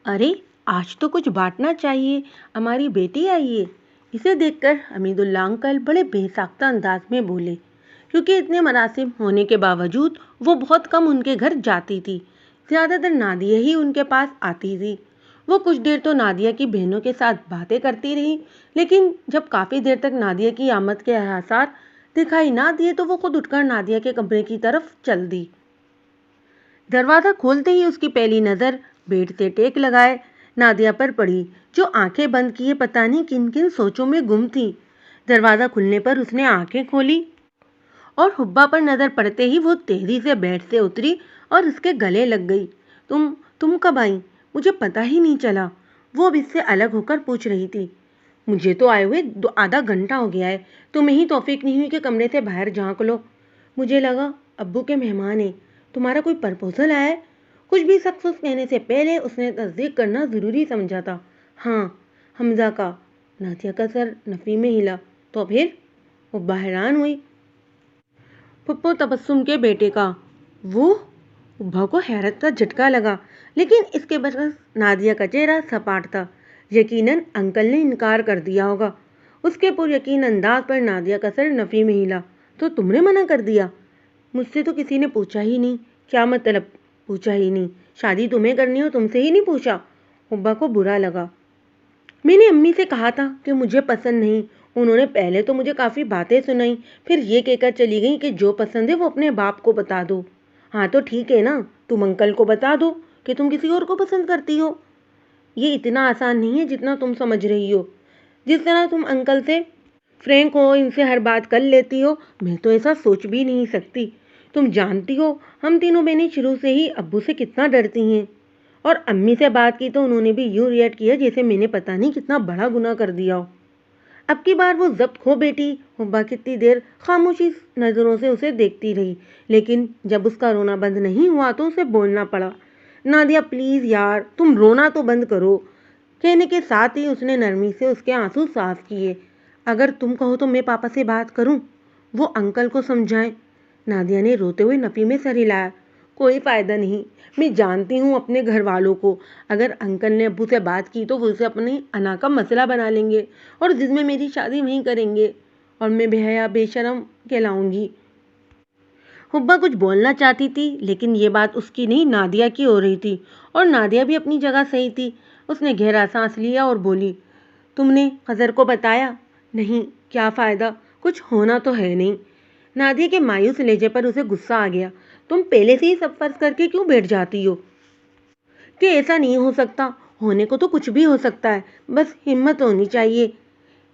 अरे आज तो कुछ बांटना चाहिए, हमारी बेटी आई है। इसे देखकर हमीदुल्लाह अंकल बड़े बेसाख्ता अंदाज में बोले, क्योंकि इतने मनासिब होने के बावजूद वो बहुत कम उनके घर जाती थी। ज़्यादातर नादिया ही उनके पास आती थी। वो कुछ देर तो नादिया की बहनों के साथ बातें करती रही, लेकिन जब काफ़ी देर तक नादिया की आमद के आसार दिखाई ना दिए तो वो खुद उठकर नादिया के कमरे की तरफ चल दी। दरवाज़ा खोलते ही उसकी पहली नज़र बेड से टेक लगाए नादिया पर पड़ी, जो आंखें बंद किए पता नहीं किन किन सोचों में गुम थी। दरवाज़ा खुलने पर उसने आंखें खोली और हुब्बा पर नज़र पड़ते ही वो तेज़ी से बेड से उतरी और उसके गले लग गई। तुम कब आई? मुझे पता ही नहीं चला, वो अब इससे अलग होकर पूछ रही थी। मुझे तो आए हुए आधा घंटा हो गया है, तुम्हें ही तौफीक नहीं हुई कि कमरे से बाहर झांक लो। मुझे लगा अब्बू के मेहमान हैं, तुम्हारा कोई प्रपोजल आया है? कुछ भी शख्स कहने से पहले उसने तस्दीक करना ज़रूरी समझा था। हाँ, हमजा का। नादिया का सर नफ़ी में हिला। तो फिर? वो हैरान हुई। पप्पू तबस्सुम के बेटे का। वो? उब्बा को हैरत का झटका लगा, लेकिन इसके बरस नादिया का चेहरा सपाट था। यकीनन अंकल ने इनकार कर दिया होगा। उसके पुर यकीन अंदाज पर नादिया का सर नफ़ी में हिला। तो तुमने मना कर दिया? मुझसे तो किसी ने पूछा ही नहीं। क्या मतलब पूछा ही नहीं? शादी तुम्हें करनी हो तुमसे ही नहीं पूछा? उब्बा को बुरा लगा। मैंने अम्मी से कहा था कि मुझे पसंद नहीं। उन्होंने पहले तो मुझे काफ़ी बातें सुनाई, फिर ये कहकर चली गई कि जो पसंद है वो अपने बाप को बता दो। हाँ तो ठीक है ना, तुम अंकल को बता दो कि तुम किसी और को पसंद करती हो। ये इतना आसान नहीं है जितना तुम समझ रही हो। जिस तरह तुम अंकल से फ्रैंक हो, इनसे हर बात कर लेती हो, मैं तो ऐसा सोच भी नहीं सकती। तुम जानती हो हम तीनों बहनें शुरू से ही अब्बू से कितना डरती हैं, और अम्मी से बात की तो उन्होंने भी यूं रिएक्ट किया जैसे मैंने पता नहीं कितना बड़ा गुनाह कर दिया हो। अब की बार वो जब्त हो बेटी। हुब्बा कितनी देर खामोशी नज़रों से उसे देखती रही, लेकिन जब उसका रोना बंद नहीं हुआ तो उसे बोलना पड़ा। नादिया प्लीज़ यार, तुम रोना तो बंद करो। कहने के साथ ही उसने नरमी से उसके आंसू साफ किए। अगर तुम कहो तो मैं पापा से बात करूं, वो अंकल को समझाएं। नादिया ने रोते हुए नफ़ी में सर हिलाया। कोई फ़ायदा नहीं, मैं जानती हूँ अपने घर वालों को। अगर अंकल ने अब्बू से बात की तो वो उसे अपनी अना का मसला बना लेंगे और जिसमें मेरी शादी वहीं करेंगे, और मैं बेहया बेशरम कहलाऊंगी। हुब्बा कुछ बोलना चाहती थी, लेकिन ये बात उसकी नहीं नादिया की हो रही थी, और नादिया भी अपनी जगह सही थी। उसने गहरा सांस लिया और बोली, तुमने खजर को बताया? नहीं, क्या फ़ायदा, कुछ होना तो है नहीं। नादिया के मायूस लहजे पर उसे गुस्सा आ गया। तुम पहले से ही सब फर्ज करके क्यों बैठ जाती हो कि ऐसा नहीं हो सकता? होने को तो कुछ भी हो सकता है, बस हिम्मत होनी चाहिए।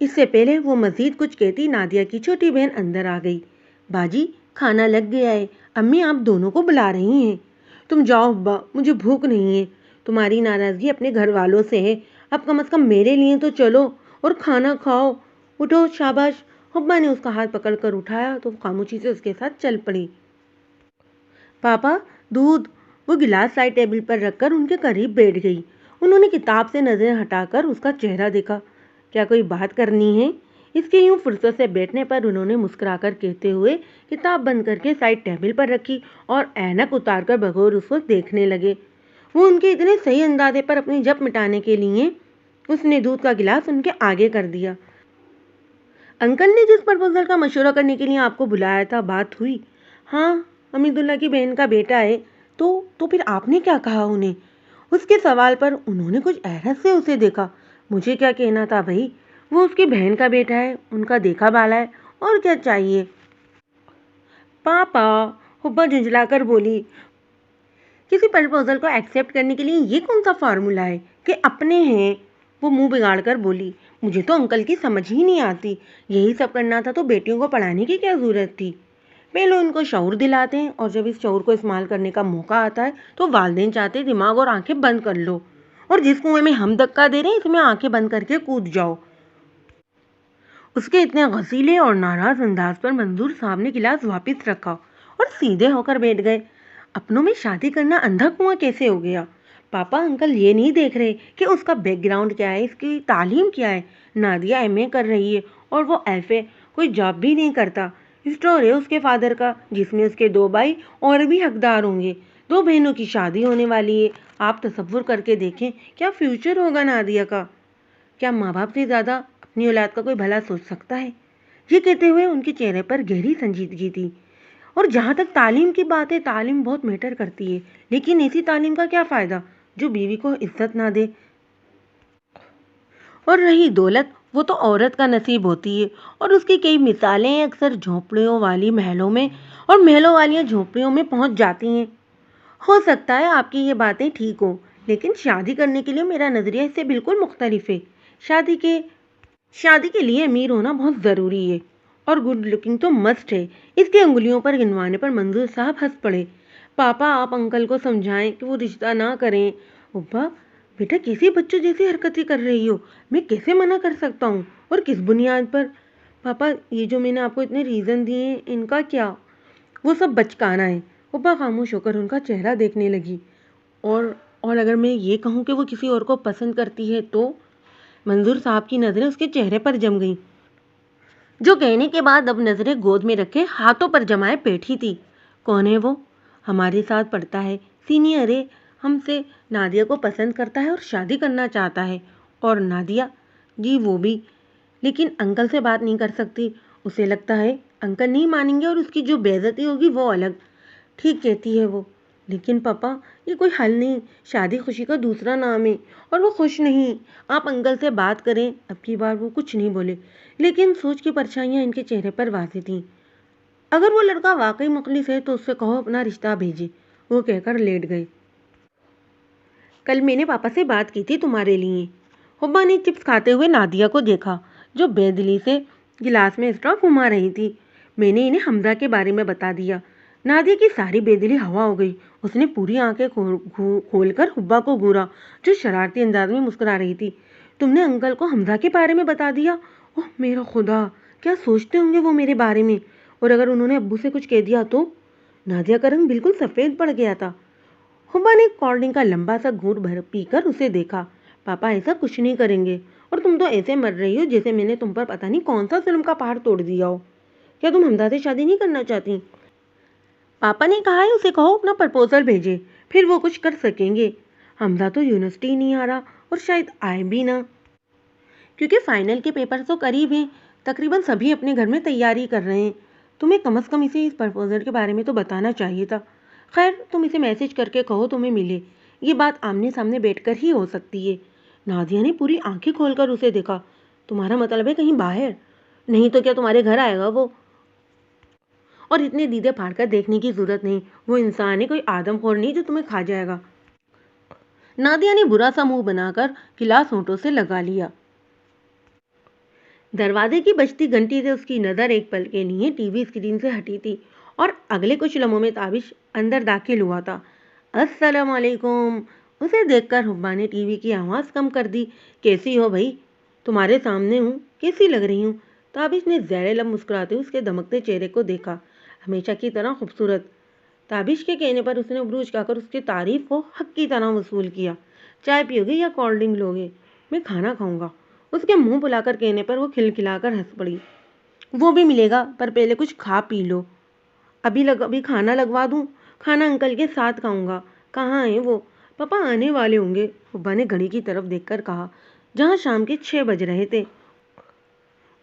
इससे पहले वो मजीद कुछ कहती, नादिया की छोटी बहन अंदर आ गई। बाजी, खाना लग गया है, अम्मी आप दोनों को बुला रही हैं। तुम जाओ अब्बा, मुझे भूख नहीं है। तुम्हारी नाराज़गी अपने घर वालों से है, अब कम से कम मेरे लिए तो चलो और खाना खाओ। उठो, शाबाश। हुब्बा ने उसका हाथ पकड़कर उठाया तो खामोशी से उसके साथ चल पड़ी। पापा, दूध। वो गिलास साइड टेबल पर रखकर उनके करीब बैठ गई। उन्होंने किताब से नज़र हटाकर उसका चेहरा देखा। क्या कोई बात करनी है? इसके यूं फुर्सत से बैठने पर उन्होंने मुस्कुराकर कहते हुए किताब बंद करके साइड टेबल पर रखी और ऐनक उतारकर बगौर उसको देखने लगे। वो उनके इतने सही अंदाजे पर अपनी जप मिटाने के लिए उसने दूध का गिलास उनके आगे कर दिया। अंकल ने जिस प्रपोजल का मशवरा करने के लिए आपको बुलाया था, बात हुई? हाँ, हमीदुल्लाह की बहन का बेटा है। तो फिर आपने क्या कहा उन्हें? उसके सवाल पर उन्होंने कुछ हैरत से उसे देखा। मुझे क्या कहना था भाई, वो उसकी बहन का बेटा है, उनका देखा बाला है, और क्या चाहिए? पापा, हुब्बा झुंझलाकर बोली, किसी प्रपोजल को एक्सेप्ट करने के लिए ये कौन सा फार्मूला है कि अपने हैं? वो मुंह बिगाड़ कर बोली, मुझे तो अंकल की समझ ही नहीं आती। यही सब करना था तो बेटियों को पढ़ाने की क्या ज़रूरत थी? पहले उनको शऊर दिलाते हैं, और जब इस शऊर को इस्तेमाल करने का मौका आता है तो वालिदैन चाहते हैं दिमाग और आंखें बंद कर लो, और जिस कुएं में हम धक्का दे रहे हैं इसमें आंखें बंद करके कूद जाओ। उसके इतने गसीले और नाराज अंदाज पर मंजूर साहब ने गिलास वापस रखा और सीधे होकर बैठ गए। अपनों में शादी करना अंधा कुआं कैसे हो गया? पापा, अंकल ये नहीं देख रहे कि उसका बैकग्राउंड क्या है, इसकी तालीम क्या है। नादिया एमए कर रही है और वो एफए, कोई जॉब भी नहीं करता। स्टोर है उसके फादर का जिसमें उसके 2 भाई और भी हकदार होंगे। 2 बहनों की शादी होने वाली है। आप तसव्वुर करके देखें क्या फ्यूचर होगा नादिया का। क्या माँ बाप से ज़्यादा अपनी औलाद का कोई भला सोच सकता है। ये कहते हुए उनके चेहरे पर गहरी संजीदगी थी। और जहाँ तक तालीम की बात है, तालीम बहुत मैटर करती है, लेकिन ऐसी तालीम का क्या फ़ायदा जो बीवी को इज्जत ना दे। और रही दौलत, वो तो औरत का नसीब होती है। और उसकी कई मिसालें अक्सर झोंपड़ियों वाली महलों में और महलों वाली झोंपड़ियों में पहुंच जाती हैं। हो सकता है आपकी ये बातें ठीक हो, लेकिन शादी करने के लिए मेरा नज़रिया इससे बिल्कुल मुख्तलिफ है। शादी के शादी के लिए अमीर होना बहुत ज़रूरी है और गुड लुकिंग तो मस्ट है। इसकी अंगुलियों पर गिनवाने पर मंजूर साहब हंस पड़े। पापा, आप अंकल को समझाएं कि वो रिश्ता ना करें। उब्बा, बेटा कैसी बच्चों जैसी हरकतें कर रही हो। मैं कैसे मना कर सकता हूँ और किस बुनियाद पर। पापा, ये जो मैंने आपको इतने रीज़न दिए हैं, इनका क्या। वो सब बचकाना है। उब्बा खामोश होकर उनका चेहरा देखने लगी। और अगर मैं ये कहूँ कि वो किसी और को पसंद करती है तो। मंजूर साहब की नज़रें उसके चेहरे पर जम गईं, जो कहने के बाद अब नज़रें गोद में रखे हाथों पर जमाए बैठी थी। कौन है वो। हमारे साथ पढ़ता है, सीनियर है हमसे। नादिया को पसंद करता है और शादी करना चाहता है। और नादिया जी वो भी, लेकिन अंकल से बात नहीं कर सकती। उसे लगता है अंकल नहीं मानेंगे और उसकी जो बेइज्जती होगी वो अलग। ठीक कहती है वो, लेकिन पापा ये कोई हल नहीं। शादी खुशी का दूसरा नाम है और वो खुश नहीं। आप अंकल से बात करें। अब की बार वो कुछ नहीं बोले, लेकिन सोच की परछाइयाँ इनके चेहरे पर वाज़ेह थीं। अगर वो लड़का वाकई मुखलिस है तो उससे कहो अपना रिश्ता भेजे। वो कहकर लेट गए। कल मैंने पापा से बात की थी तुम्हारे लिए। हुब्बा ने चिप्स खाते हुए नादिया को देखा, जो बेदिली से गिलास में स्ट्रॉ घुमा रही थी। मैंने इन्हें हमजा के बारे में बता दिया। नादिया की सारी बेदिली हवा हो गई। उसने पूरी आंखें खोलकर हुब्बा को घूरा, जो शरारती अंदाज में मुस्कुरा रही थी। तुमने अंकल को हमजा के बारे में बता दिया। ओह मेरा खुदा, क्या सोचते होंगे वो मेरे बारे में। और अगर उन्होंने अब्बू से कुछ कह दिया तो। नादिया का रंग बिल्कुल सफ़ेद पड़ गया था। हुब्बा ने कोल्ड ड्रिंक का लंबा सा घूंट भर पीकर उसे देखा। पापा ऐसा कुछ नहीं करेंगे। और तुम तो ऐसे मर रही हो जैसे मैंने तुम पर पता नहीं कौन सा जुल्म का पहाड़ तोड़ दिया हो। क्या तुम हमजा से शादी नहीं करना चाहती। पापा ने कहा है उसे कहो अपना प्रपोजल भेजे, फिर वो कुछ कर सकेंगे। हमजा तो यूनिवर्सिटी नहीं आ रहा और शायद आए भी ना, क्योंकि फाइनल के पेपर तो करीब हैं। तकरीबन सभी अपने घर में तैयारी कर रहे हैं। तुम्हें कम से कम इसे इस प्रपोजल के बारे में तो बताना चाहिए था। खैर तुम इसे मैसेज करके कहो तुम्हें मिले। ये बात आमने सामने बैठकर ही हो सकती है। नादिया ने पूरी आंखें खोलकर उसे देखा। तुम्हारा मतलब है कहीं बाहर। नहीं तो क्या तुम्हारे घर आएगा वो। और इतने दीदे फाड़कर देखने की जरूरत नहीं। वो इंसान है, कोई आदमखोर नहीं जो तुम्हें खा जाएगा। नादिया ने बुरा सा मुंह बनाकर गिलास होंठों से लगा लिया। दरवाजे की बजती घंटी से उसकी नज़र एक पल के लिए टीवी स्क्रीन से हटी थी और अगले कुछ लम्हों में ताबिश अंदर दाखिल हुआ था। अस्सलाम वालेकुम। उसे देखकर हुब्बा ने टीवी की आवाज़ कम कर दी। कैसी हो भाई। तुम्हारे सामने हूँ, कैसी लग रही हूँ। ताबिश ने ज़ैरे लब मुस्कुराते हुए उसके दमकते चेहरे को देखा। हमेशा की तरह खूबसूरत। ताबिश के कहने पर उसने उबरूज खाकर उसकी तारीफ को हक की तरह वसूल किया। चाय पियोगे या कोल्ड ड्रिंक लोगे। मैं खाना खाऊंगा। उसके मुंह बुलाकर कहने पर वो खिलखिलाकर हंस पड़ी। वो भी मिलेगा, पर पहले कुछ खा पी लो। अभी खाना लगवा दूं। खाना अंकल के साथ खाऊंगा। कहाँ हैं वो। पापा आने वाले होंगे। हुब्बा ने घड़ी की तरफ देखकर कहा, जहाँ शाम के 6 बज रहे थे।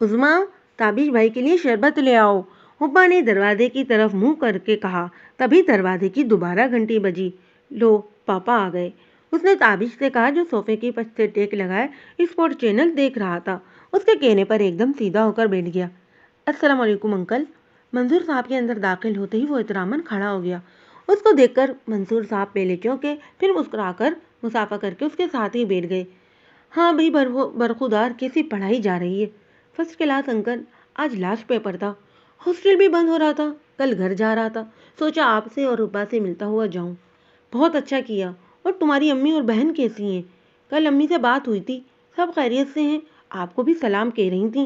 उज़मा, ताबिश भाई के लिए शरबत ले आओ। हुब्बा ने दरवाजे की तरफ मुंह करके कहा। तभी दरवाजे की दोबारा घंटी बजी। लो, पापा आ गए। उसने ताबिश से कहा, जो सोफे की पछ से टेक लगाए स्पोर्ट चैनल देख रहा था। उसके कहने पर एकदम सीधा होकर बैठ गया। अस्सलाम वालेकुम अंकल। मंसूर साहब के अंदर दाखिल होते ही वो एहतरामन खड़ा हो गया। उसको देखकर मंसूर साहब पहले चौंके, फिर मुस्कुराकर मुसाफा करके उसके साथ ही बैठ गए। हाँ भाई, बरखुदार कैसी पढ़ाई जा रही है। First class uncle. आज लास्ट पेपर था। हॉस्टल भी बंद हो रहा था। कल घर जा रहा था, सोचा आपसे और रूपा से मिलता हुआ जाऊं। बहुत अच्छा किया। और तुम्हारी अम्मी और बहन कैसी हैं। कल अम्मी से बात हुई थी, सब खैरियत से हैं। आपको भी सलाम कह रही थी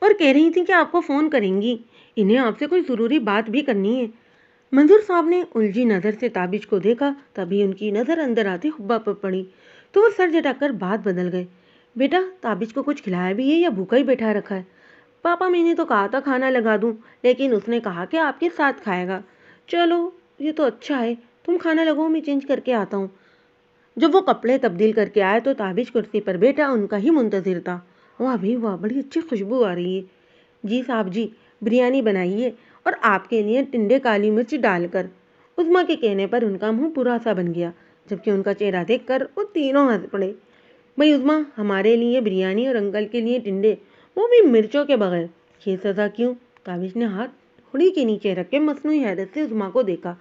और कह रही थी कि आपको फ़ोन करेंगी। इन्हें आपसे कोई ज़रूरी बात भी करनी है। मंजूर साहब ने उलझी नज़र से ताबिश को देखा। तभी उनकी नज़र अंदर आती हुब्बा पर पड़ी तो वो सर झटककर बात बदल गए। बेटा, ताबिश को कुछ खिलाया भी है या भूखा ही बैठा रखा है। पापा, मैंने तो कहा था खाना लगा दूं, लेकिन उसने कहा कि आपके साथ खाएगा। चलो, یہ تو اچھا ہے، تم کھانا لگاؤ، میں چینج کر کے آتا ہوں۔ جب وہ کپڑے تبدیل کر کے آئے تو تابش کرسی پر بیٹھا ان کا ہی منتظر تھا۔ واہ بھی واہ، بڑی اچھی خوشبو آ رہی ہے۔ جی صاحب جی، بریانی بنائیے اور آپ کے لیے ٹنڈے کالی مرچ ڈال کر۔ عظمیٰ کے کہنے پر ان کا منہ پورا سا بن گیا، جبکہ ان کا چہرہ دیکھ کر وہ تینوں ہنس پڑے۔ بھائی عظمیٰ، ہمارے لیے بریانی اور انکل کے لیے ٹنڈے، وہ بھی مرچوں کے بغیر۔ یہ سزا کیوں؟ تابش نے ہاتھ ہڑی کے نیچے رکھ کے مصنوعی حیرت سے عظمیٰ کو دیکھا۔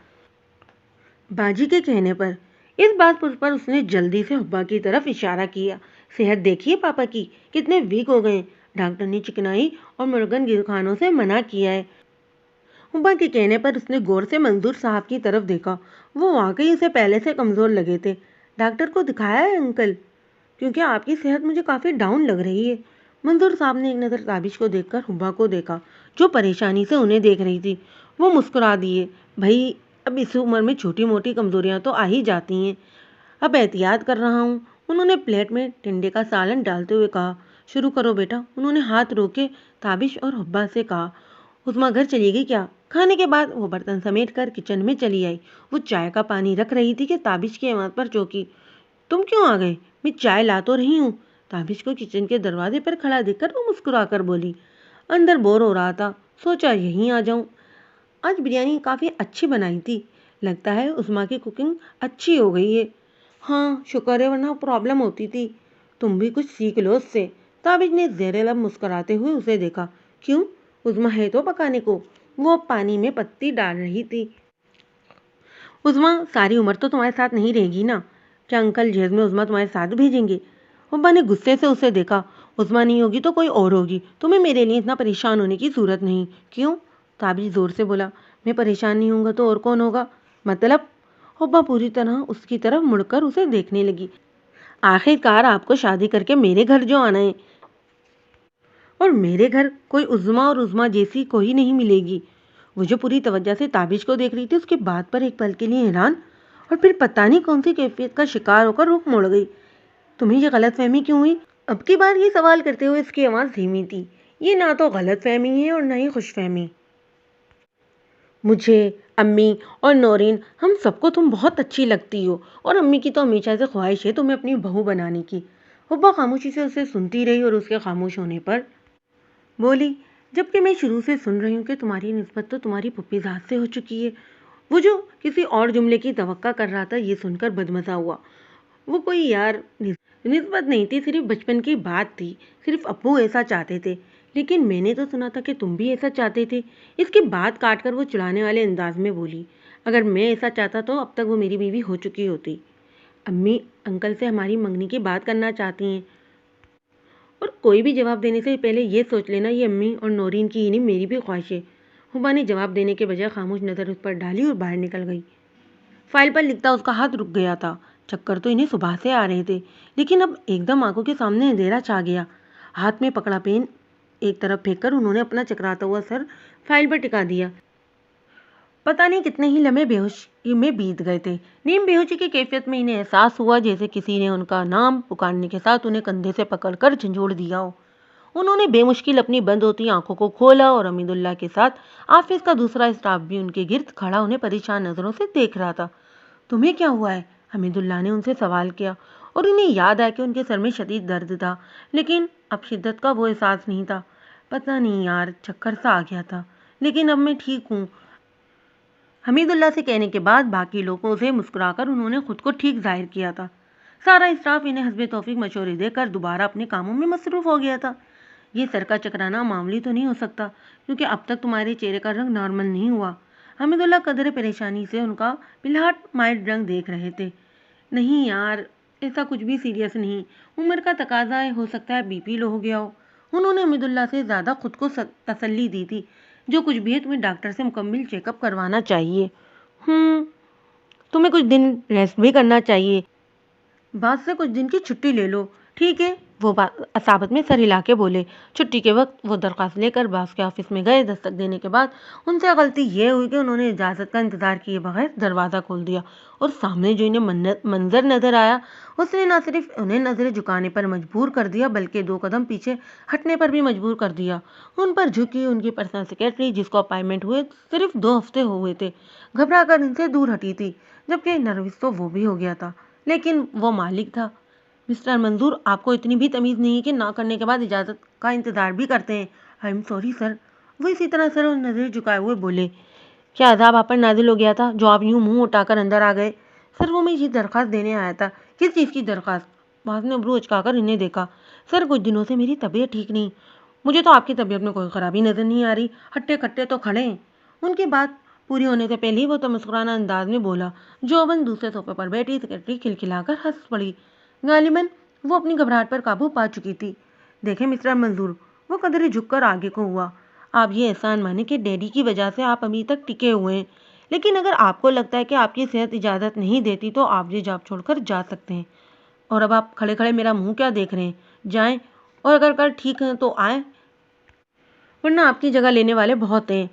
باجی کے کہنے پر اس بات پر اس نے جلدی سے حبا کی طرف اشارہ کیا۔ صحت دیکھیے پاپا کی، کتنے ویک ہو گئے ہیں، ڈاکٹر نے چکنائی اور مرگن گیر کھانوں سے منع کیا ہے۔ حبا کے کہنے پر اس نے غور سے منظور صاحب کی طرف دیکھا۔ وہ واقعی اسے پہلے سے کمزور لگے تھے۔ ڈاکٹر کو دکھایا ہے انکل؟ کیونکہ آپ کی صحت مجھے کافی ڈاؤن لگ رہی ہے۔ منظور صاحب نے ایک نظر تابش کو دیکھ کر حبا کو دیکھا، جو پریشانی سے انہیں دیکھ رہی تھی۔ وہ مسکرا دیے۔ بھائی اب اس عمر میں چھوٹی موٹی کمزوریاں تو آ ہی جاتی ہیں، اب احتیاط کر رہا ہوں۔ انہوں نے پلیٹ میں ٹنڈے کا سالن ڈالتے ہوئے کہا۔ شروع کرو بیٹا، انہوں نے ہاتھ روکے تابش اور حبا سے کہا۔ عظمیٰ گھر چلی گئی کیا؟ کھانے کے بعد وہ برتن سمیٹ کر کچن میں چلی آئی۔ وہ چائے کا پانی رکھ رہی تھی کہ تابش کی آواز پر چونکی۔ تم کیوں آ گئے؟ میں چائے لا تو رہی ہوں۔ تابش کو کچن کے دروازے پر کھڑا دیکھ کر وہ مسکرا کر بولی۔ اندر بور ہو رہا تھا، سوچا یہیں آ جاؤں۔ آج بریانی کافی اچھی بنائی تھی، لگتا ہے عظمیٰ کی کوکنگ اچھی ہو گئی ہے۔ ہاں شکر ہے، ورنہ پرابلم ہوتی تھی۔ تم بھی کچھ سیکھ لو اس سے۔ تابش نے زیر لب مسکراتے ہوئے اسے دیکھا۔ کیوں؟ عظمیٰ ہے تو پکانے کو۔ وہ پانی میں پتی ڈال رہی تھی۔ عظمیٰ ساری عمر تو تمہارے ساتھ نہیں رہے گی نا؟ کیا انکل جہیز میں عظمیٰ تمہارے ساتھ بھیجیں گے؟ حبا نے غصے سے اسے دیکھا۔ عظمیٰ نہیں ہوگی تو کوئی اور ہوگی، تمہیں میرے لیے اتنا پریشان ہونے کی ضرورت نہیں۔ کیوں؟ تابش زور سے بولا۔ میں پریشان نہیں ہوں گا تو اور کون ہوگا؟ مطلب؟ حبا پوری طرح اس کی طرف مڑ کر اسے دیکھنے لگی۔ آخر کار آپ کو شادی کر کے میرے گھر جو آنا ہے، اور میرے گھر کوئی عظمیٰ اور عظمیٰ جیسی کوئی نہیں ملے گی۔ وہ جو پوری توجہ سے تابش کو دیکھ رہی تھی، اس کی بات پر ایک پل کے لیے حیران اور پھر پتہ نہیں کون سی کیفیت کا شکار ہو کر رخ موڑ گئی۔ تمہیں یہ غلط فہمی کیوں ہوئی؟ اب کی بار یہ سوال کرتے ہوئے اس کی آواز دھیمی تھی۔ یہ نہ تو غلط فہمی ہے اور نہ ہی خوش فہمی۔ مجھے، امی اور نورین، ہم سب کو تم بہت اچھی لگتی ہو، اور امی کی تو ہمیشہ سے خواہش ہے تمہیں اپنی بہو بنانے کی۔ حبا خاموشی سے اسے سنتی رہی اور اس کے خاموش ہونے پر بولی، جبکہ میں شروع سے سن رہی ہوں کہ تمہاری نسبت تو تمہاری پھپھی ذات سے ہو چکی ہے۔ وہ جو کسی اور جملے کی توقع کر رہا تھا، یہ سن کر بدمزہ ہوا۔ وہ کوئی یار نسبت نہیں تھی، صرف بچپن کی بات تھی، صرف ابو ایسا چاہتے تھے۔ لیکن میں نے تو سنا تھا کہ تم بھی ایسا چاہتے تھے۔ اس کی بات کاٹ کر وہ چڑھانے والے انداز میں بولی، اگر میں ایسا چاہتا تو اب تک وہ میری بیوی ہو چکی ہوتی۔ امی انکل سے ہماری منگنی کی بات کرنا چاہتی ہیں، اور کوئی بھی جواب دینے سے پہلے یہ سوچ لینا یہ امی اور نورین کی ہی نہیں، میری بھی خواہش ہے۔ حبا نے جواب دینے کے بجائے خاموش نظر اس پر ڈالی اور باہر نکل گئی۔ فائل پر لکھتا اس کا ہاتھ رک گیا تھا۔ چکر تو انہیں صبح سے آ رہے تھے، لیکن اب ایک دم آنکھوں کے سامنے اندھیرا چھا گیا۔ ہاتھ میں پکڑا پین ایک طرف پھینک کر انہوں نے اپنا چکراتا ہوا سر فائل پر ٹکا دیا۔ پتہ نہیں کتنے ہی لمحے بے ہوشی میں بیت گئے تھے۔ نیم بے ہوشی کی کیفیت میں انہیں احساس ہوا جیسے کسی نے ان کا نام پکارنے کے ساتھ انہیں کندھے سے پکڑ کر جھنجھوڑ دیا ہو۔ انہوں نے بے مشکل اپنی بند ہوتی آنکھوں کو کھولا اور حمید اللہ کے ساتھ آفس کا دوسرا اسٹاف بھی ان کے گرد کھڑا انہیں پریشان نظروں سے دیکھ رہا تھا۔ تمہیں کیا ہوا ہے؟ حمید اللہ نے ان سے سوال کیا، اور انہیں یاد آیا کہ ان کے سر میں شدید درد تھا، لیکن اب شدت کا وہ احساس نہیں تھا۔ پتہ نہیں یار، چکر سا آ گیا تھا، لیکن اب میں ٹھیک ہوں۔ حمید اللہ سے کہنے کے بعد باقی لوگوں سے مسکرا کر انہوں نے خود کو ٹھیک ظاہر کیا تھا۔ سارا اسٹاف انہیں حسب توفیق مشورے دے کر دوبارہ اپنے کاموں میں مصروف ہو گیا تھا۔ یہ سر کا چکرانا معمولی تو نہیں ہو سکتا، کیونکہ اب تک تمہارے چہرے کا رنگ نارمل نہیں ہوا۔ حمید اللہ قدرے پریشانی سے ان کا پلہاٹ مائل رنگ دیکھ رہے تھے۔ نہیں یار، ایسا کچھ بھی سیریس نہیں، عمر کا تقاضا ہے، ہو سکتا ہے بی پی لو ہو گیا ہو۔ انہوں نے حمید اللہ سے زیادہ خود کو تسلی دی تھی۔ جو کچھ بھی ہے تمہیں ڈاکٹر سے مکمل چیک اپ کروانا چاہیے۔ تمہیں کچھ دن ریسٹ بھی کرنا چاہیے، بعد سے کچھ دن کی چھٹی لے لو۔ ٹھیک ہے، वो असाबत में सर हिला के बोले। छुट्टी के वक्त वो दरख्वास्त लेकर बास के ऑफिस में गए। दस्तक देने के बाद उनसे गलती ये हुई कि उन्होंने इजाज़त का इंतज़ार किए बगैर दरवाज़ा खोल दिया और सामने जो इन्हें मंजर नज़र आया उसने न सिर्फ उन्हें नज़रें झुकाने पर मजबूर कर दिया बल्कि 2 कदम पीछे हटने पर भी मजबूर कर दिया। उन पर झुकी उनकी पर्सनल सेक्रेटरी, जिसको अपॉइंटमेंट हुए सिर्फ 2 हफ्ते हुए थे, घबरा कर इनसे दूर हटी थी, जबकि नर्वस तो वो भी हो गया था, लेकिन वो मालिक था। मिस्टर मंजूर, आपको इतनी भी तमीज़ नहीं है कि ना करने के बाद इजाज़त का इंतज़ार भी करते हैं। I am sorry sir. वो इसी तरह सर और नज़रें झुकाए हुए बोले। क्या अजाब आप पर नाजिल हो गया था जो आप यूं मुंह उठाकर अंदर आ गए? सर, वो मैं ये दरख्वास्त देने आया था। किस चीज़ की दरख्वास्त? बाज ने अब्रू अचकाकर इन्हें देखा। सर, कुछ दिनों से मेरी तबीयत ठीक नहीं। मुझे तो आपकी तबीयत में कोई खराबी नज़र नहीं आ रही। हट्टे कट्टे तो खड़े हैं। उनकी बात पूरी होने से पहले ही वो तो मुस्कुराना अंदाज में बोला। जोबन दूसरे सोफे पर बैठी सेक्रेटरी खिलखिलाकर हंस पड़ी। गालिबन वो अपनी घबराहट पर काबू पा चुकी थी। देखें मिस्टर मंजूर, वो कदरे झुककर आगे को हुआ, आप ये एहसान माने कि डैडी की वजह से आप अभी तक टिके हुए हैं, लेकिन अगर आपको लगता है कि आपकी सेहत इजाज़त नहीं देती तो आप ये जॉब छोड़कर जा सकते हैं। और अब आप खड़े खड़े मेरा मुंह क्या देख रहे हैं? जाएं, और अगर कल ठीक हैं तो आए, वरना आपकी जगह लेने वाले बहुत हैं।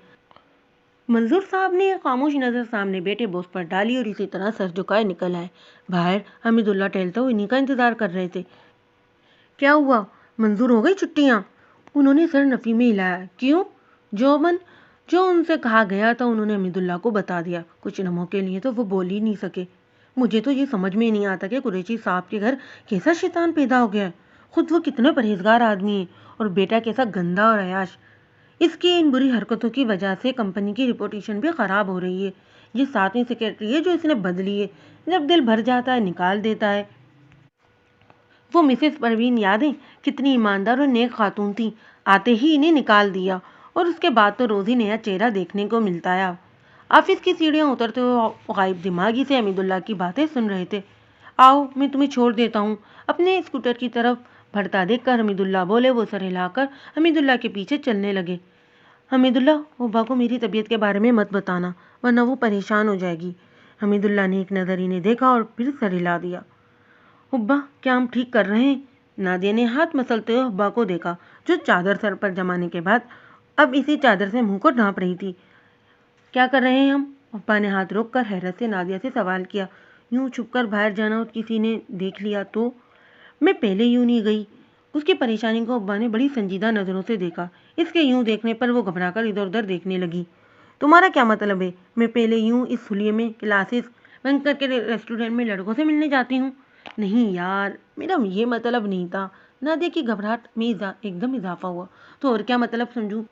मंजूर साहब ने खामोश नज़र सामने बैठे बॉस पर डाली और इसी तरह सर झुकाए निकल आए। बाहर हमीदुल्ला टहलते हुए इन्हीं का इंतजार कर रहे थे। क्या हुआ? मंजूर हो गई छुट्टियाँ? उन्होंने सर नफ़ी में हिलाया। क्यों? जोबन, जो उनसे कहा गया था उन्होंने हमीदुल्ला को बता दिया। कुछ लम्हों के लिए तो वो बोल ही नहीं सके। मुझे तो ये समझ में नहीं आता कि कुरैशी साहब के घर कैसा शैतान पैदा हो गया है। खुद वो कितने परहेजगार आदमी हैं और बेटा कैसा गंदा और अयाश। इसकी इन बुरी हरकतों की वजह से कंपनी की रिपोर्टेशन भी ख़राब हो रही है। ये 7वीं सेक्रेटरी है जो इसने बदली है। जब दिल भर जाता है निकाल देता है। वो मिसेस परवीन याद है, कितनी ईमानदार और नेक खातून थी। आते ही इन्हें निकाल दिया और उसके बाद तो रोज़ ही नया चेहरा देखने को मिलता है। ऑफिस की सीढ़ियाँ उतरते हुए गायब दिमागी से हमीदुल्ला की बातें सुन रहे थे। आओ मैं तुम्हें छोड़ देता हूँ। अपने स्कूटर की तरफ बढ़ता देखकर हमीदुल्ला बोले। वो सर हिलाकर हमीदुल्ला के पीछे चलने लगे। हमीदुल्ला, हुब्बा को मेरी तबीयत के बारे में मत बताना, वरना वो परेशान हो जाएगी। हमीदुल्ला ने एक नज़र इन्हें देखा और फिर सर हिला दिया। हुब्बा, क्या हम ठीक कर रहे हैं? नादिया ने हाथ मसलते हुए हुब्बा को देखा, जो चादर सर पर जमाने के बाद अब इसी चादर से मुंह को ढांप रही थी। क्या कर रहे हैं हम? हुब्बा ने हाथ रोककर हैरत से नादिया से सवाल किया। यूं छुपकर बाहर जाना और किसी ने देख लिया तो? मैं पहले यूं नहीं गई। उसकी परेशानी को हुब्बा ने बड़ी संजीदा नज़रों से देखा। इसके यूं देखने पर वो घबराकर इधर उधर देखने लगी। तुम्हारा क्या मतलब है? मैं पहले यूं इस हुलिये में क्लासेस बंक करके रेस्टोरेंट में लड़कों से मिलने जाती हूँ? नहीं यार, मेरा ये मतलब नहीं था। नादिया की घबराहट में एकदम इजाफा हुआ। तो और क्या मतलब समझूं?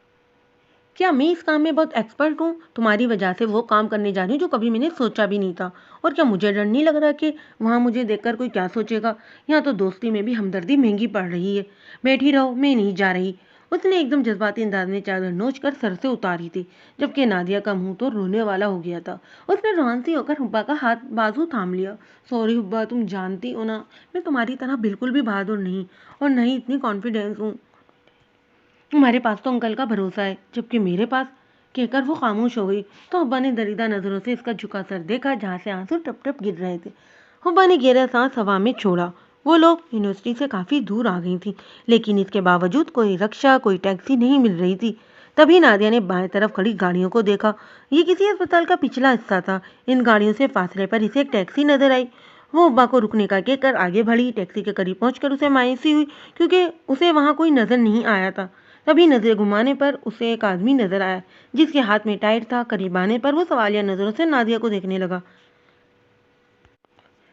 क्या मैं इस काम में बहुत एक्सपर्ट हूँ? तुम्हारी वजह से वो काम करने जा रही हूँ जो कभी मैंने सोचा भी नहीं था। और क्या मुझे डर नहीं लग रहा कि वहाँ मुझे देखकर कोई क्या सोचेगा? यहाँ तो दोस्ती में भी हमदर्दी महंगी पड़ रही है। बैठी रहो, मैं नहीं जा रही। उसने एकदम जज्बाती अंदाज में चादर नोच कर सर से उतारी थी, जबकि नादिया का मुंह तो रोने वाला हो गया था। उसने रोहानसी होकर हुब्बा का हाथ बाजू थाम लिया। सॉरी हुब्बा, तुम जानती हो ना, मैं तुम्हारी तरह बिल्कुल भी बहादुर नहीं और नहीं इतनी कॉन्फिडेंस हूँ। तुम्हारे पास तो अंकल का भरोसा है, जबकि मेरे पास। कहकर वो खामोश हो गई। तो हुब्बा ने दरीदा नजरों से इसका झुका सर देखा, जहाँ से आंसू टप टप गिर रहे थे। हुब्बा ने गहरा सांस हवा में छोड़ा। वो लोग यूनिवर्सिटी से काफ़ी दूर आ गई थी, लेकिन इसके बावजूद कोई रिक्शा, कोई टैक्सी नहीं मिल रही थी। तभी नादिया ने बाएं तरफ खड़ी गाड़ियों को देखा। ये किसी अस्पताल का पिछला हिस्सा था। इन गाड़ियों से फासले पर इसे एक टैक्सी नजर आई। वो हुब्बा को रुकने का कहकर आगे बढ़ी। टैक्सी के करीब पहुंचकर उसे मायूसी हुई, क्योंकि उसे वहाँ कोई नजर नहीं आया था। तभी नजर घुमाने पर उसे एक आदमी नजर आया, जिसके हाथ में टायर था। करीब आने पर वो सवालिया नजरों से नादिया को देखने लगा।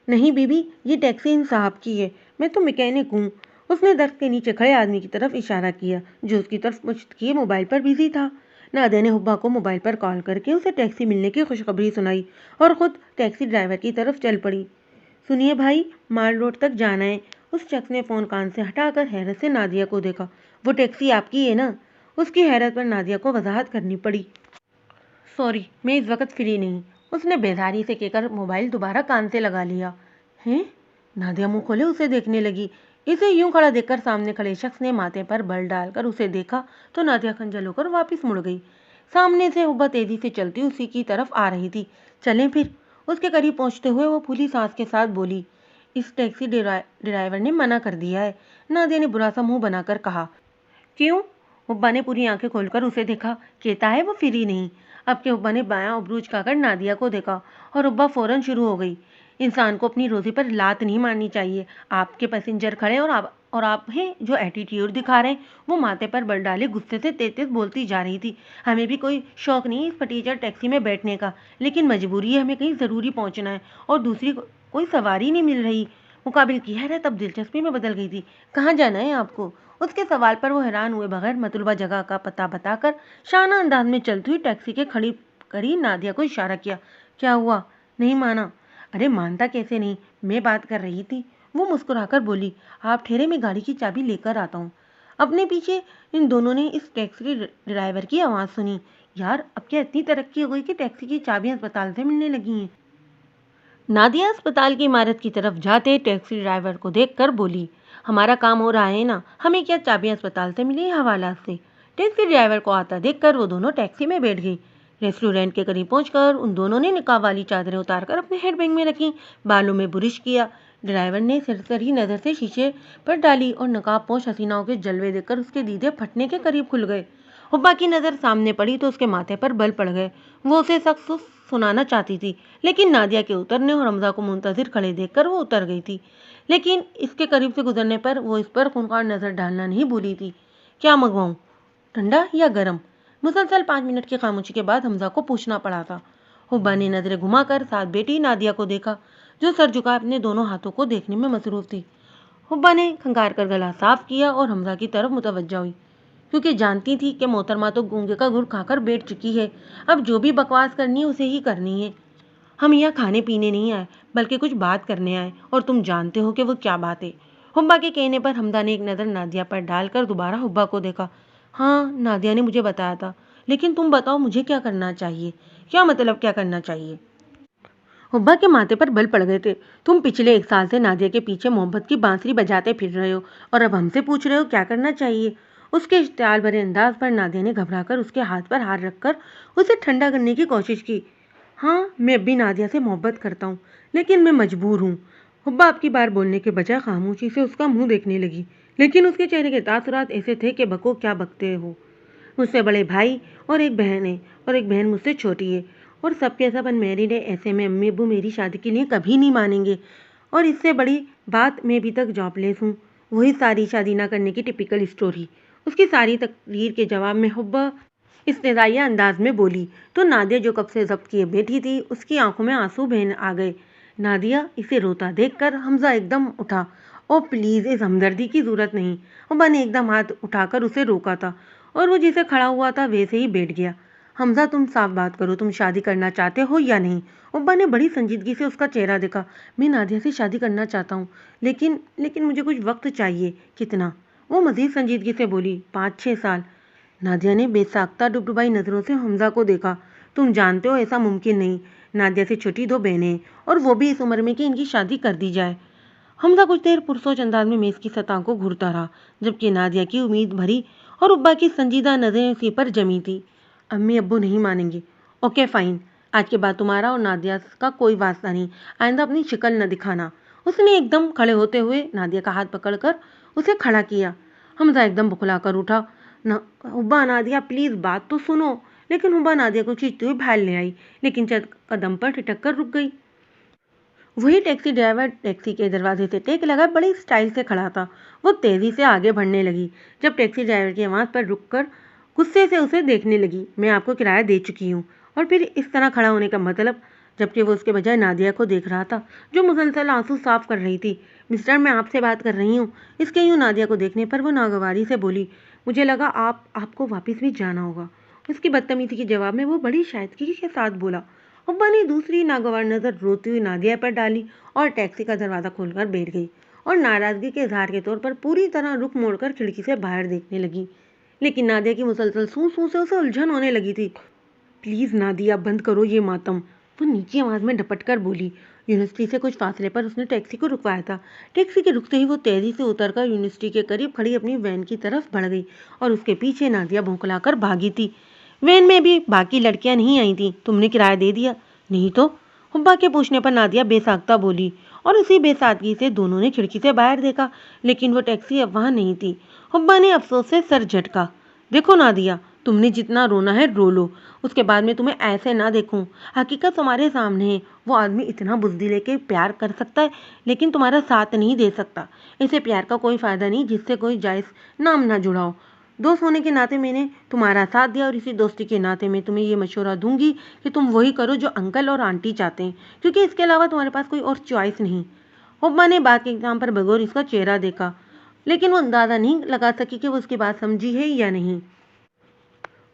नहीं बीबी, ये टैक्सी इन साहब की है, मैं तो मैकेनिक हूँ। उसने दरख्त के नीचे खड़े आदमी की तरफ इशारा किया, जो उसकी तरफ मुश्त किए मोबाइल पर बिजी था। नादिया ने हुब्बा को मोबाइल पर कॉल करके उसे टैक्सी मिलने की खुशखबरी सुनाई और खुद टैक्सी ड्राइवर की तरफ चल पड़ी। सुनिए भाई, माल रोड तक जाना है। उस शख्स ने फ़ोन कान से हटाकर हैरत से नादिया को देखा। वो टैक्सी आपकी है ना? उसकी हैरत पर नादिया को वजाहत करनी पड़ी। सॉरी, मैं इस वक्त फ्री नहीं। उसने बेजारी से कहकर मोबाइल दोबारा कान से लगा लिया। हैं? नादिया मुंह खोले उसे देखने लगी। इसे यूं खड़ा देखकर सामने खड़े शख्स ने माथे पर बल डालकर उसे देखा तो नादिया खंजल होकर वापस मुड़ गई। सामने से हुब्बा तेजी से चलती उसी की तरफ आ रही थी। चलें फिर? उसके करीब पहुंचते हुए वो फूली सांस के साथ बोली। इस टैक्सी ड्राइवर ने मना कर दिया है, नादिया ने बुरा सा मुंह बनाकर कहा। क्यों? हुब्बा ने पूरी आंखें खोलकर उसे देखा। कहता है वो फ्री नहीं। अब के हुब्बा ने बायां उबरूज खाकर नादिया को देखा और हुब्बा फौरन शुरू हो गई। इंसान को अपनी रोजी पर लात नहीं मारनी चाहिए। आपके पैसेंजर खड़े और आप हैं जो एटीट्यूड दिखा रहे हैं। वो माथे पर बल डाले गुस्से से तेज बोलती जा रही थी। हमें भी कोई शौक नहीं इस फटीचर टैक्सी में बैठने का, लेकिन मजबूरी है, हमें कहीं ज़रूरी पहुंचना है और दूसरी कोई सवारी नहीं मिल रही। मुकाबिल की हैरत अब दिलचस्पी में बदल गई थी। कहाँ जाना है आपको? उसके सवाल पर वो हैरान हुए बगैर मतलूबा जगह का पता बताकर शाना अंदाज में चलती हुई टैक्सी के खड़ी करी नादिया को इशारा किया। क्या हुआ? नहीं माना? अरे मानता कैसे नहीं, मैं बात कर रही थी। वो मुस्कुराकर बोली। आप ठहरे, मैं गाड़ी की चाबी लेकर आता हूँ। अपने पीछे इन दोनों ने इस टैक्सी ड्राइवर की आवाज़ सुनी। यार, अब क्या इतनी तरक्की हो गई कि टैक्सी की चाबियाँ अस्पताल से मिलने लगी हैं? नादिया अस्पताल की इमारत की तरफ जाते टैक्सी ड्राइवर को देखकर बोली। हमारा काम हो रहा है ना, हमें क्या चाबियां अस्पताल से मिली हवालात से? टैक्सी ड्राइवर को आता देखकर वो दोनों टैक्सी में बैठ गई। रेस्टोरेंट के करीब पहुंचकर उन दोनों ने निकाह वाली चादरें उतारकर अपने हेडबैग में रखी, बालों में बुरिश किया। ड्राइवर ने सरसरी नज़र से शीशे पर डाली और नकाबपोश हसीनाओं के जलवे देखकर उसके दीदे फटने के करीब खुल गए। हुब्बा की नज़र सामने पड़ी तो उसके माथे पर बल पड़ गए। वो उसे सख्त सुनाना चाहती थी, लेकिन नादिया के उतरने और हमजा को मुंतजिर खड़े देखकर वो उतर गई थी। लेकिन इसके करीब से गुजरने पर वो इस पर खूंखार नज़र डालना नहीं भूली थी। क्या मंगवाऊं, ठंडा या गरम? मुसलसल 5 मिनट की खामोशी के बाद हमजा को पूछना पड़ा था। हुब्बा ने नजरें घुमाकर साथ बेटी नादिया को देखा, जो सर झुका अपने दोनों हाथों को देखने में मसरूफ थी। हुब्बा ने खंगार कर गला साफ किया और हमजा की तरफ मुतवज्जा हुई, क्योंकि जानती थी कि मोहतरमा तो गूंगे का गुड़ खाकर बैठ चुकी है। अब जो भी बकवास करनी है उसे ही करनी है। हम यहाँ खाने पीने नहीं आए, बल्कि कुछ बात करने आए, और तुम जानते हो कि वो क्या बात है। हुब्बा के कहने पर हमदा ने एक नज़र नादिया पर डालकर दोबारा हुब्बा को देखा। हाँ, नादिया ने मुझे बताया था, लेकिन तुम बताओ मुझे क्या करना चाहिए? क्या मतलब क्या करना चाहिए? हुब्बा के माथे पर बल पड़ गए थे। तुम पिछले 1 साल से नादिया के पीछे मोहब्बत की बांसुरी बजाते फिर रहे हो और अब हमसे पूछ रहे हो क्या करना चाहिए। उसके इश्तियाल भरे अंदाज पर नादिया ने घबराकर उसके हाथ पर हाथ रखकर उसे ठंडा करने की कोशिश की। हाँ, मैं भी नादिया से मोहब्बत करता हूँ, लेकिन मैं मजबूर हूँ। हुब्बा आपकी बार बोलने के बजाय खामोशी से उसका मुंह देखने लगी, लेकिन उसके चेहरे के तासुरात ऐसे थे कि बको क्या बकते हो। मुझसे बड़े भाई और एक बहन है, और एक बहन मुझसे छोटी है, और सबके सब अनमैरिड है। ऐसे में अम्मी अब्बू मेरी शादी के लिए कभी नहीं मानेंगे, और इससे बड़ी बात, मैं अभी तक जॉबलेस हूँ। वही सारी शादी ना करने की टिपिकल स्टोरी। उसकी सारी तकरीर के जवाब में हुब्बा इस्तेज़ाइया अंदाज में बोली तो नादिया, जो कब से जब्त किए बैठी थी, उसकी आंखों में आंसू बहने आ गए। नादिया, इसे रोता देखकर हमजा एकदम उठा। ओ प्लीज़, इस हमदर्दी की ज़रूरत नहीं। हुब्बा ने एकदम हाथ उठाकर उसे रोका था, और वो जिसे खड़ा हुआ था वैसे ही बैठ गया। हमजा, तुम साफ बात करो, तुम शादी करना चाहते हो या नहीं? हुब्बा ने बड़ी संजीदगी से उसका चेहरा देखा। मैं नादिया से शादी करना चाहता हूँ, लेकिन मुझे कुछ वक्त चाहिए। कितना? वो मज़ीद संजीदगी से बोली। 5-6 साल। नादिया ने बेसाख्ता डुबडुबाई नज़रों से हमजा को देखा। तुम जानते हो ऐसा मुमकिन नहीं। नादिया से छोटी 2 बहनें, और वो भी इस उम्र में कि इनकी शादी कर दी जाए। हमजा कुछ देर पुरसोच अंदाज में मेज़ की सतह को घूरता रहा, जबकि नादिया की उम्मीद भरी और हुब्बा की संजीदा नज़रें उसी पर जमी थी। अम्मी अब्बू नहीं मानेंगे। ओके फाइन, आज के बाद तुम्हारा और नादिया का कोई वास्ता नहीं। आइंदा अपनी शक्ल न दिखाना। उसने एकदम खड़े होते हुए नादिया का हाथ पकड़कर उसे खड़ा किया। हमजा एकदम बुखला कर उठा। न हुब्बा, नादिया प्लीज़ बात तो सुनो। लेकिन हुब्बा नादिया को खींचते हुए बाहर ले आई, लेकिन चंद कदम पर ठिठक कर रुक गई। वही टैक्सी ड्राइवर टैक्सी के दरवाजे से टेक लगा बड़ी स्टाइल से खड़ा था। वो तेज़ी से आगे बढ़ने लगी, जब टैक्सी ड्राइवर की आवाज़ पर रुककर गुस्से से उसे देखने लगी। मैं आपको किराया दे चुकी हूँ, और फिर इस तरह खड़ा होने का मतलब? जबकि वो उसके बजाय नादिया को देख रहा था, जो मुसलसल आंसू साफ कर रही थी। मिस्टर, मैं आपसे बात कर रही हूँ। इसके यूँ नादिया को देखने पर वो नागवारी से बोली। मुझे लगा आपको वापस भी जाना होगा। उसकी बदतमीजी के जवाब में वो बड़ी शायदगी के साथ बोला। हुब्बा ने दूसरी नागवार नज़र रोती हुई नादिया पर डाली और टैक्सी का दरवाज़ा खोलकर बैठ गई, और नाराज़गी के इजहार के तौर पर पूरी तरह रुख मोड़कर खिड़की से बाहर देखने लगी। लेकिन नादिया की मुसलसल सूं सूं से उसे उलझन होने लगी थी। प्लीज़ नादिया, बंद करो ये मातम, वो नीची आवाज़ में डपट कर बोली। यूनिवर्सिटी से कुछ फासले पर उसने टैक्सी को रुकवाया था। टैक्सी के रुकते ही वो तेज़ी से उतरकर यूनिवर्सिटी के करीब खड़ी अपनी वैन की तरफ बढ़ गई, और उसके पीछे नादिया भौंकलाकर भागी थी। वैन में भी बाकी लड़कियां नहीं आई थीं। तुमने किराया दे दिया? नहीं तो, हुब्बा के पूछने पर नादिया बेसाख्ता बोली, اور اسی بے سادگی سے دونوں نے کھڑکی سے باہر دیکھا، لیکن وہ ٹیکسی اب وہاں نہیں تھی۔ حبا نے افسوس سے سر جھٹکا۔ دیکھو نادیہ، تم نے جتنا رونا ہے رو لو، اس کے بعد میں تمہیں ایسے نہ دیکھوں۔ حقیقت تمہارے سامنے ہے، وہ آدمی اتنا بزدل ہے کہ پیار کر سکتا ہے لیکن تمہارا ساتھ نہیں دے سکتا۔ اسے پیار کا کوئی فائدہ نہیں جس سے کوئی جائز نام نہ جڑاؤ۔ دوست ہونے کے ناطے میں نے تمہارا ساتھ دیا، اور اسی دوستی کے ناطے میں تمہیں یہ مشورہ دوں گی کہ تم وہی کرو جو انکل اور آنٹی چاہتے ہیں، کیونکہ اس کے علاوہ تمہارے پاس کوئی اور چوائس نہیں۔ حبا نے بات کے اختتام پر بغور اس کا چہرہ دیکھا، لیکن وہ اندازہ نہیں لگا سکی کہ وہ اس کی بات سمجھی ہے یا نہیں۔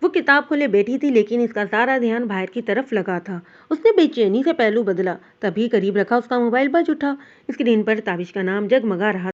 وہ کتاب کھولے بیٹھی تھی، لیکن اس کا سارا دھیان باہر کی طرف لگا تھا۔ اس نے بے چینی سے پہلو بدلا، تبھی قریب رکھا اس کا موبائل بج اٹھا۔ اسکرین پر تابش کا نام جگمگا رہا